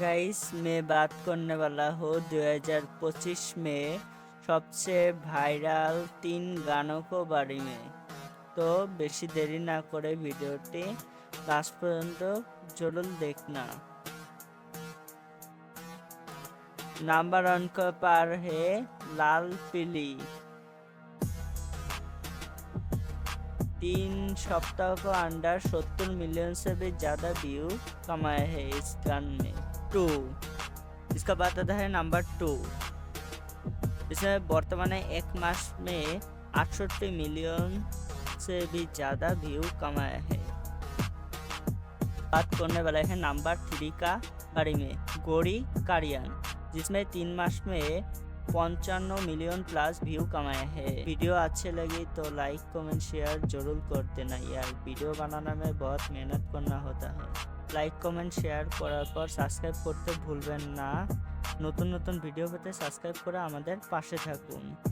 Guys मैं बात करने वाला हूँ 2025 में सबसे ভাইরাল 3 गानों को बारे में। तो बेशी देरी ना करे वीडियोटी लास्ट पर्यंत जरूर देखना। नंबर 1 पर है लाल पीली। 3 सप्ताह को अंडर 70 मिलियन से भी ज़्यादा व्यू कमाए हैं इस गान में। 2 इसका बाद आता है नंबर 2। इसमें वर्तमान एक मास में 68 मिलियन से भी ज़्यादा व्यू कमाए हैं। बात करने वाले हैं नंबर 3 का बारे में, गोरी कारियन, जिसमें 3 मास में 55 मिलियन प्लस व्यू कमाए हैं। वीडियो अच्छे लगी तो लाइक कमेंट शेयर जरूर कर देना यार। वीडियो बनाने में बहुत मेहनत करना होता है। लाइक कमेंट शेयर করার পর সাবস্ক্রাইব করতে ভুলবেন না। নতুন নতুন ভিডিও পেতে সাবস্ক্রাইব করে আমাদের পাশে থাকুন।